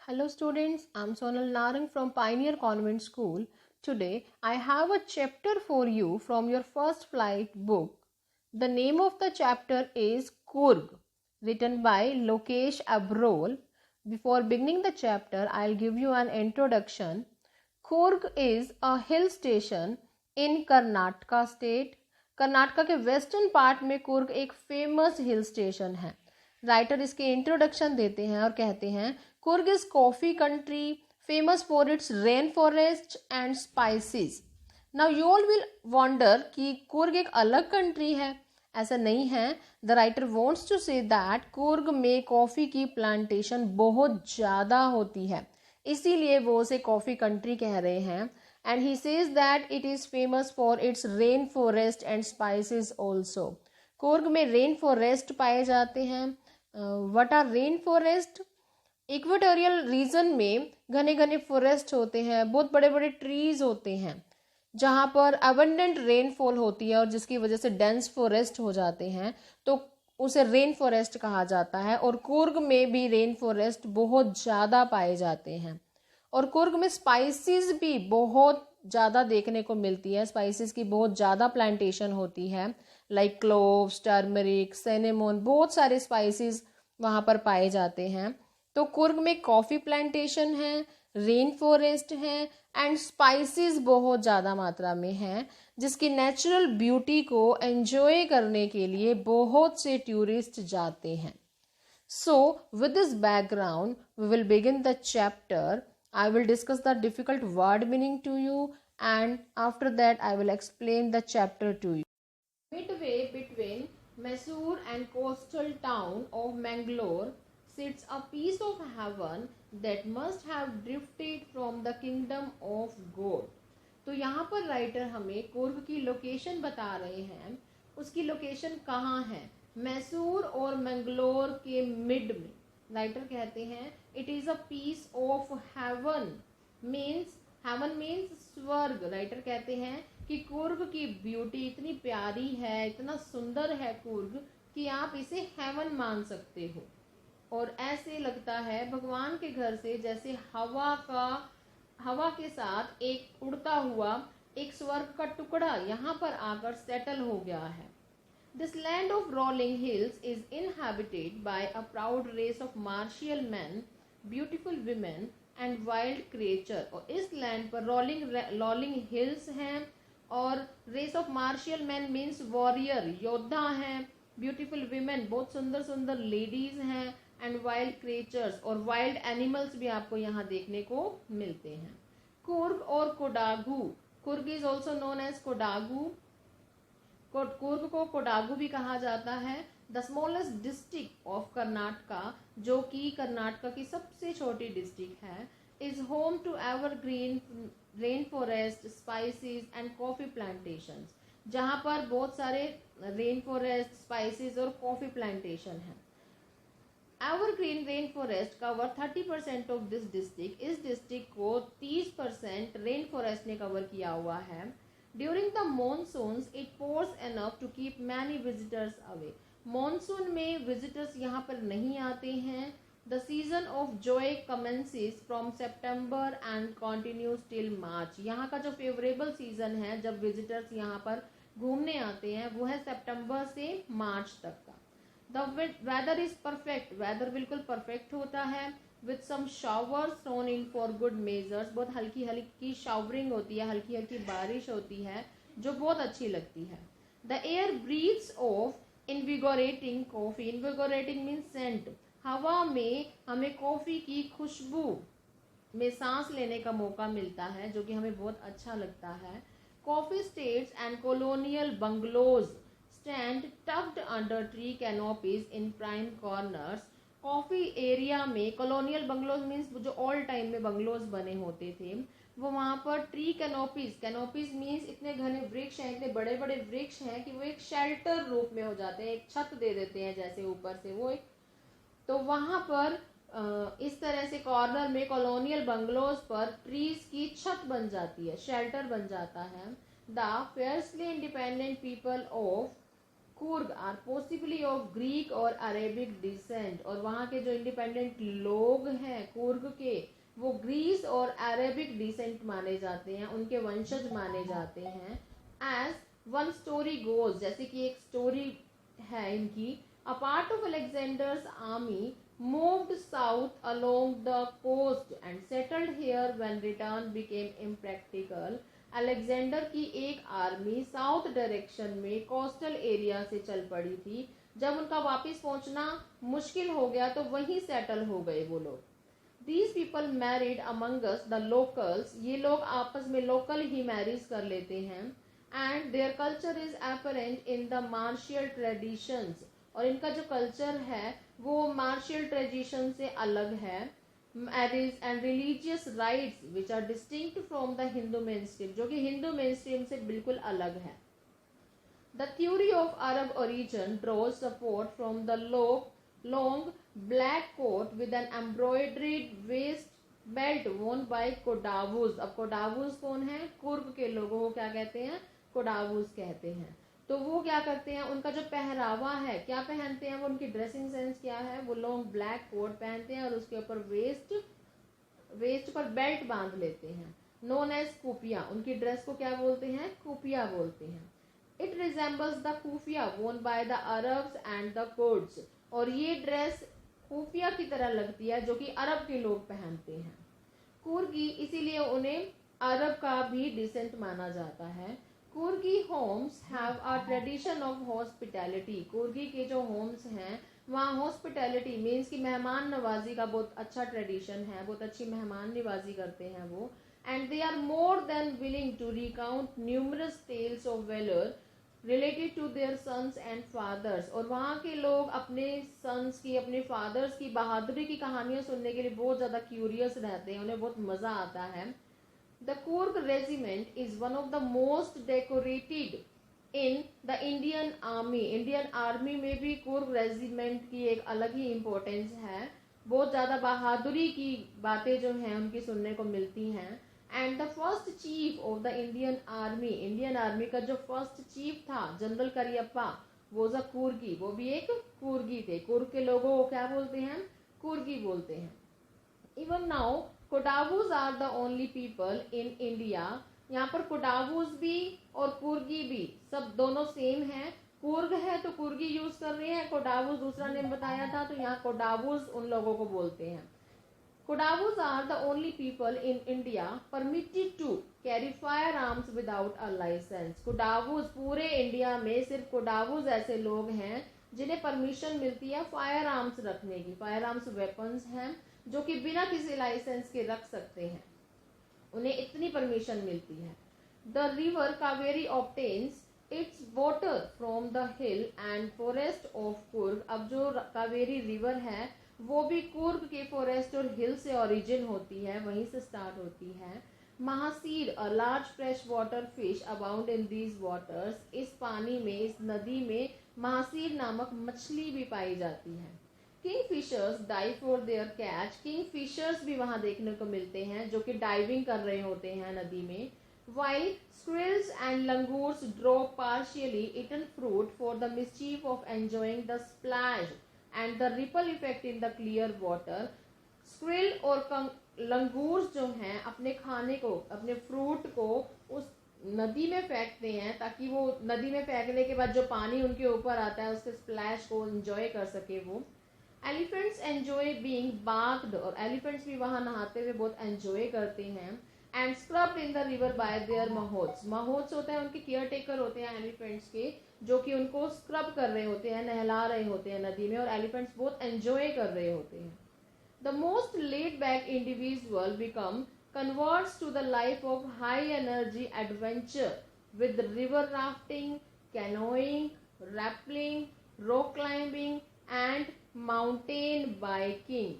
Hello students, I'm Sonal Narang from Pioneer Convent School. Today I have a chapter for you from your first flight book. The name of the chapter is Coorg, written by Lokesh Abrol. Before beginning the chapter, I'll give you an introduction. Coorg is a hill station in Karnataka state. Karnataka के western part में कुर्ग एक famous hill station है. Writer इसके introduction देते हैं और कहते हैं Coorg is coffee country famous for its rain forest and spices. Now you all will wonder कि कुर्ग एक अलग कंट्री है. ऐसा नहीं है. The writer wants to say that Coorg में कॉफी की प्लांटेशन बहुत ज़्यादा होती है, इसीलिए वो उसे कॉफी कंट्री कह रहे हैं. And he says that it is famous for its rainforest and spices also. Coorg में रेन फॉरेस्ट पाए जाते हैं. What are rain forest? Equatorial region में घने घने फॉरेस्ट होते हैं, बहुत बड़े बड़े ट्रीज होते हैं जहाँ पर अबंडेंट रेनफॉल होती है और जिसकी वजह से डेंस फॉरेस्ट हो जाते हैं, तो उसे रेन फॉरेस्ट कहा जाता है. और कुर्ग में भी रेन फॉरेस्ट बहुत ज़्यादा पाए जाते हैं. और कुर्ग में स्पाइसेस भी बहुत ज़्यादा देखने को मिलती है. स्पाइसेस की बहुत ज़्यादा प्लांटेशन होती है, लाइक क्लोव्स, टर्मरिक, सिनेमन, बहुत सारे स्पाइसेस वहाँ पर पाए जाते हैं. तो कुर्ग में कॉफ़ी प्लांटेशन है, रेन फॉरेस्ट है एंड स्पाइसेस बहुत ज़्यादा मात्रा में हैं, जिसकी नेचुरल ब्यूटी को एंजॉय करने के लिए बहुत से टूरिस्ट जाते हैं. So with this background we will begin the chapter. I will discuss the difficult word meaning to you, and after that I will explain the chapter to you. Midway between Mysore and coastal town of Mangalore sits a piece of heaven that must have drifted from the kingdom of God. तो यहाँ पर writer हमें कुर्ग की location बता रहे हैं. उसकी location कहाँ है? मैसूर और मैंगलोर के मिड में. राइटर कहते हैं it is a piece of heaven. Heaven means स्वर्ग. राइटर कहते हैं कि कुर्ग की ब्यूटी इतनी प्यारी है, इतना सुंदर है कुर्ग, कि आप इसे हेवन मान सकते हो. और ऐसे लगता है भगवान के घर से जैसे हवा के साथ एक उड़ता हुआ एक स्वर्ग का टुकड़ा यहाँ पर आकर सेटल हो गया है. This land of rolling hills is inhabited by a proud race of martial men, beautiful women and wild creature. और इस लैंड पर rolling hills हैं और race of martial men means warrior, योद्धा हैं, beautiful women, बहुत सुंदर सुंदर ladies हैं, and wild creatures, और wild animals भी आपको यहाँ देखने को मिलते हैं. कुर्ग और Kodagu. Coorg is also known as Kodagu. Coorg को कोडागू भी कहा जाता है. The smallest district of Karnataka, जो कि कर्नाटका की सबसे छोटी डिस्ट्रिक्ट है, is home to evergreen rain forest, spices and coffee plantations, जहाँ पर बहुत सारे रेन फॉरेस्ट, स्पाइसेस और कॉफी प्लांटेशन है. Evergreen rain forest cover 30% of this district. इस डिस्ट्रिक्ट को 30% रेन फॉरेस्ट ने कवर किया हुआ है. During the monsoons, it pours enough to keep many visitors away. Monsoon में visitors यहाँ पर नहीं आते हैं. The season of joy commences from September and continues till March. यहाँ का जो favorable season है जब visitors यहाँ पर घूमने आते हैं वो है सितंबर से मार्च तक का. The weather is perfect. weather बिल्कुल perfect होता है. with some showers thrown in for good measures. बहुत हल्की हल्की शावरिंग होती है, हल्की हल्की बारिश होती है जो बहुत अच्छी लगती है. The air breathes of invigorating coffee. Invigorating means scent. हवा में हमें कॉफ़ी की खुशबू में सांस लेने का मौका मिलता है जो कि हमें बहुत अच्छा लगता है. Coffee estates and colonial bungalows stand tucked under tree canopies in prime corners. Coffee area में कॉलोनियल बंगलोज मीन्स जो ऑल टाइम में बंगलोज बने होते थे वो वहाँ पर ट्री कैनोपीज मीन्स इतने घने वृक्ष हैं, इतने बड़े बड़े वृक्ष हैं कि वो एक शेल्टर रूप में हो जाते हैं, एक छत दे देते हैं जैसे ऊपर से वो एक. तो वहाँ पर इस तरह से कॉर्नर में कॉलोनियल बंगलोज पर ट्रीज की छत बन जाती है, शेल्टर बन जाता है. The fiercely independent people of Coorg are possibly of Greek और अरेबिक डिसेंट, और वहाँ के जो इंडिपेंडेंट लोग हैं कुर्ग के, वो ग्रीस और अरेबिक डिसेंट माने जाते हैं, उनके वंशज माने जाते हैं। एज वन स्टोरी गोज, जैसे कि एक स्टोरी है इनकी, a part of Alexander's army moved south along the coast and settled here when return became impractical। Alexander की एक आर्मी साउथ डायरेक्शन में कोस्टल एरिया से चल पड़ी थी, जब उनका वापस पहुंचना मुश्किल हो गया तो वहीं सेटल हो गए वो लोग। These people married among us the locals, ये लोग आपस में लोकल ही मैरिज कर लेते हैं। And their culture is apparent in the martial traditions, और इनका जो कल्चर है वो मार्शियल ट्रेडिशन से अलग है। Marriage and religious rites which are distinct from the Hindu main stream, जो कि हिंदू मेन स्ट्रीम से बिल्कुल अलग है। The theory of Arab origin draws support from the long black coat with an embroidered waist belt worn by Kodavus. अब कोडावूज कौन है? कुर्ग के लोगों को क्या कहते हैं? कोडावूज कहते हैं। तो वो क्या करते हैं, उनका जो पहरावा है, क्या पहनते हैं वो, उनकी ड्रेसिंग सेंस क्या है, वो लॉन्ग ब्लैक कोट पहनते हैं और उसके ऊपर वेस्ट पर बेल्ट बांध लेते हैं, नोन एज कुपिया। उनकी ड्रेस को क्या बोलते हैं? कुपिया बोलते हैं। इट रिजेंबल्स द कुफिया वोन by the Arabs and the Kurds, और ये ड्रेस कुफिया की तरह लगती है जो कि अरब के लोग पहनते हैं। कुर्गी, इसीलिए उन्हें अरब का भी डिसेंट माना जाता है। Coorgi homes have a tradition of hospitality, Coorgi के जो होम्स हैं वहाँ हॉस्पिटैलिटी मीन्स कि मेहमान नवाजी का बहुत अच्छा ट्रेडिशन है, बहुत अच्छी मेहमान नवाजी करते हैं वो। And they are more than willing to recount numerous tales of valour related to their sons and fathers, और वहाँ के लोग अपने सन्स की, अपने फादर्स की बहादुरी की कहानियाँ सुनने के लिए बहुत ज़्यादा क्यूरियस रहते हैं, उन्हें बहुत मज़ा आता है। The Kurg regiment is one of the most decorated in the Indian Army। Indian Army में भी कुर्ग रेजिमेंट की एक अलग ही इम्पोर्टेंस है, बहुत ज़्यादा बहादुरी की बातें जो हैं उनकी सुनने को मिलती हैं। And the first chief of the Indian army, Indian army का जो फर्स्ट चीफ था जनरल करियप्पा, वो ज कुर्गी, वो भी एक कुर्गी थे। कुर्ग के लोगों को क्या बोलते हैं? कुर्गी बोलते हैं। Even now Kodavas are the only people in India, यहाँ पर कोडावूज भी और कुर्गी भी सब दोनों सेम है। कुर्ग है तो कुर्गी यूज कर रहे हैं, कोडावूज दूसरा नेम बताया था तो यहाँ कोडावूज उन लोगों को बोलते हैं। Kodavas are the only people in India permitted to carry firearms without a licence. Kodavas, पूरे इंडिया में सिर्फ कोडावूज ऐसे लोग हैं जिन्हें परमिशन मिलती है फायर आर्म्स रखने की। फायर आर्म्स वेपन्स हैं जो कि बिना किसी लाइसेंस के रख सकते हैं, उन्हें इतनी परमिशन मिलती है। The river Kaveri obtains it's water from the hill and forest of Coorg. अब जो कावेरी रिवर है वो भी कुर्ग के फॉरेस्ट और हिल से ओरिजिन होती है, वहीं से स्टार्ट होती है। Mahseer, a large fresh water fish abound in these waters. इस पानी में, इस नदी में महासीर नामक मछली भी पाई जाती है। Kingfishers dive for their catch, kingfishers भी वहां देखने को मिलते हैं जो कि डाइविंग कर रहे होते हैं नदी में। While squirrels and langurs drop partially eaten fruit for the mischief of enjoying the splash and the ripple effect in the clear water. Squirrel और लंगूर्स जो हैं अपने खाने को, अपने फ्रूट को उस नदी में फेंकते हैं ताकि वो नदी में फेंकने के बाद जो पानी उनके ऊपर आता है उसके स्प्लैश को एंजॉय कर सके वो। एलिफेंट्स एंजॉय बीइंग बाथ्ड, और एलिफेंट्स भी वहां नहाते हुए बहुत एंजॉय करते हैं। And scrubbed in the river by their mahouts, mahouts होते हैं उनके केयर टेकर होते हैं एलिफेंट्स के, जो कि उनको स्क्रब कर रहे होते हैं, नहला रहे होते हैं नदी में, और एलिफेंट्स बहुत एंजॉय कर रहे होते हैं। The most laid back individual become converts to the life of high energy adventure with river rafting, canoeing, rappelling, rock climbing and mountain biking.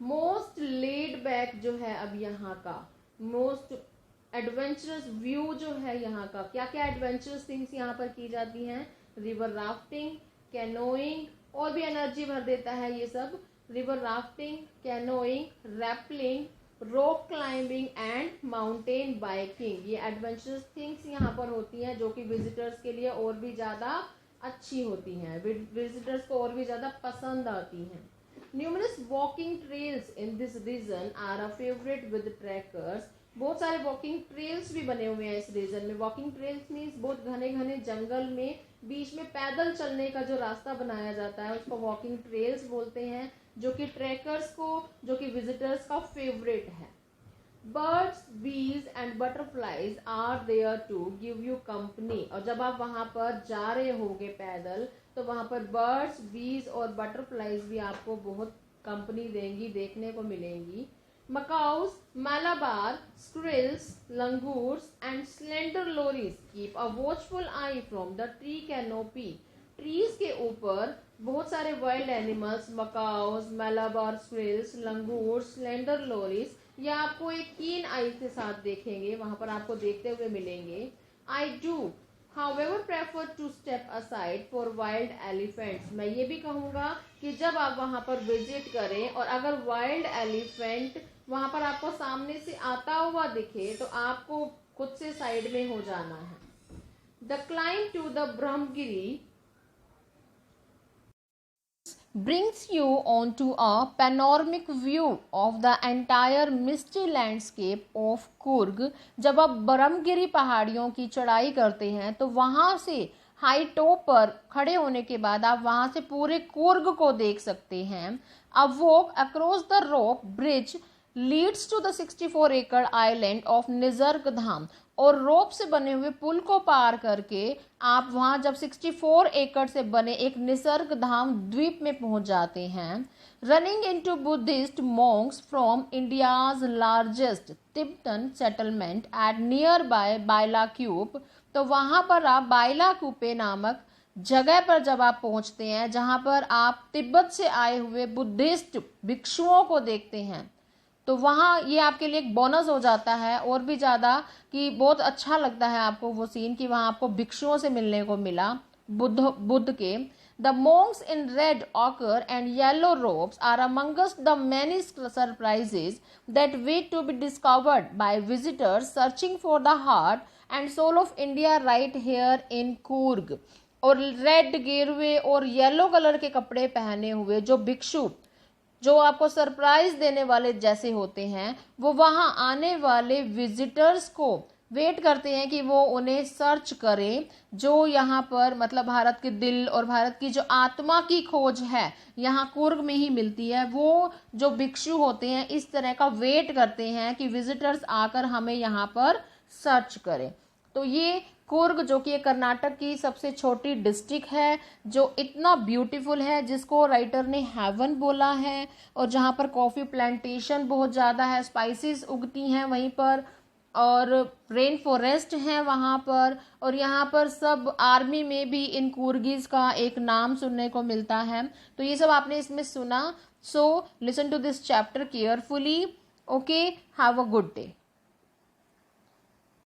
Most laid back जो है अब यहाँ का, मोस्ट एडवेंचरस व्यू जो है यहाँ का, क्या क्या एडवेंचरस थिंग्स यहाँ पर की जाती हैं? रिवर राफ्टिंग, कैनोइंग, और भी एनर्जी भर देता है ये सब। River rafting, canoeing, rappelling, rock climbing and mountain biking. ये एडवेंचरस थिंग्स यहाँ पर होती हैं जो कि विजिटर्स के लिए और भी ज़्यादा अच्छी होती हैं, विजिटर्स को और भी ज़्यादा पसंद आती हैं। Numerous walking trails in this region are a favourite with trekkers. बहुत सारे वॉकिंग ट्रेल्स भी बने हुए हैं इस रीजन में। वॉकिंग ट्रेल्स मीन्स बहुत घने घने जंगल में बीच में पैदल चलने का जो रास्ता बनाया जाता है उसको वॉकिंग ट्रेल्स बोलते हैं, जो कि ट्रैकर्स को, जो कि विजिटर्स का फेवरेट है। Birds, bees and butterflies are there to give you company. और जब आप वहां पर जा रहे होगे पैदल तो वहां पर बर्ड्स, बीज और बटरफ्लाइज भी आपको बहुत कंपनी देंगी, देखने को मिलेंगी। Macaws, Malabar, squirrels, langurs and slender lories keep a watchful eye from the tree canopy. Trees के ऊपर बहुत सारे wild animals, macaws, malabar squirrels, langurs, slender lories, ये आपको एक कीन आई के साथ देखेंगे, वहां पर आपको देखते हुए मिलेंगे। I do however prefer to step aside for wild elephants. मैं ये भी कहूँगा कि जब आप वहाँ पर विजिट करें और अगर वाइल्ड एलिफेंट वहाँ पर आपको सामने से आता हुआ दिखे तो आपको खुद से साइड में हो जाना है। The climb to the Brahmagiri brings you onto a panoramic view of the entire misty landscape of Coorg. जब आप ब्रह्मगिरी पहाड़ियों की चढ़ाई करते हैं तो वहाँ से हाई टॉप पर खड़े होने के बाद आप वहाँ से पूरे कुर्ग को देख सकते हैं। A walk across the rope bridge leads to the 64 acre island of Nisarga धाम। और रोप से बने हुए पुल को पार करके आप वहां जब 64 एकड़ से बने एक निसर्ग धाम द्वीप में पहुंच जाते हैं। Running into Buddhist monks from India's largest Tibetan settlement at near by Bylakuppe. तो वहां पर आप बाइलाकुपे नामक जगह पर जब आप पहुंचते हैं जहां पर आप तिब्बत से आए हुए बुद्धिस्ट भिक्षुओं को देखते हैं, तो वहाँ ये आपके लिए एक बोनस हो जाता है और भी ज़्यादा कि बहुत अच्छा लगता है आपको वो सीन कि वहाँ आपको भिक्षुओं से मिलने को मिला बुद्ध के। The monks in red ochre and yellow robes are amongst the many surprises that wait to be discovered by visitors searching for the heart and soul of India right here in Coorg. और red, गेरुए और yellow colour के कपड़े पहने हुए जो भिक्षु जो आपको सरप्राइज देने वाले जैसे होते हैं, वो वहां आने वाले विजिटर्स को वेट करते हैं कि वो उन्हें सर्च करें। जो यहाँ पर मतलब भारत के दिल और भारत की जो आत्मा की खोज है यहाँ कुर्ग में ही मिलती है। वो जो भिक्षु होते हैं इस तरह का वेट करते हैं कि विजिटर्स आकर हमें यहाँ पर सर्च करें। तो ये कुर्ग जो कि कर्नाटक की सबसे छोटी डिस्ट्रिक्ट है जो इतना ब्यूटीफुल है, जिसको राइटर ने हेवन बोला है, और जहाँ पर कॉफ़ी प्लांटेशन बहुत ज़्यादा है, स्पाइसेस उगती हैं वहीं पर, और रेन फॉरेस्ट हैं वहाँ पर। और यहाँ पर सब आर्मी में भी इन कुर्गीज का एक नाम सुनने को मिलता है। तो ये सब आपने इसमें सुना। So listen to this chapter carefully. Okay, have a good day.